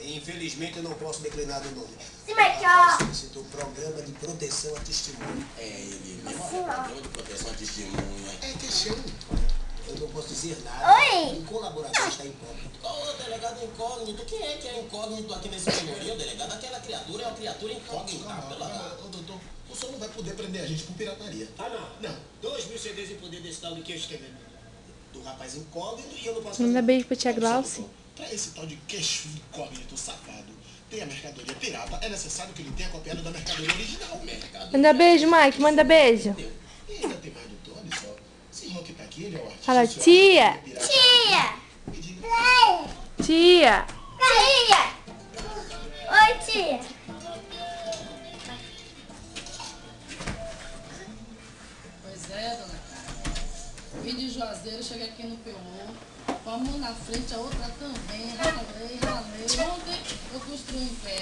Infelizmente eu não posso declinar o nome. Se meteu. Solicitou Programa de Proteção à Testemunha. É ele mesmo, Programa de Proteção à Testemunha. É questão. Eu não posso dizer nada. Oi. O colaborador está incógnito. Ô, delegado incógnito, quem é que é incógnito aqui nesse senhorio, delegado? Aquela criatura é uma criatura incógnita. Ô, doutor, o senhor não vai poder prender a gente por pirataria. Ah, não. Não. 2.000 CDs em poder desse tal de que eu escrevi. Do rapaz incógnito e eu não posso Manda fazer. beijo pra tia Glauci. Pra esse tal de queixo incógnito safado ter a mercadoria pirata, é necessário que ele tenha copiado da mercadoria original. Manda beijo, Mike. Manda beijo. E ainda tem mais, doutor, olha só. Esse Rock tá aqui, ele é o artista. Fala, seu tia. artista pirata. Tia. Me diga. Tia. Tia. Oi, tia. Pois é, dona Carla. Vim de Juazeiro, cheguei aqui no Peru. Com a mão na frente, a outra também. Ralei. Ontem eu construí um pé.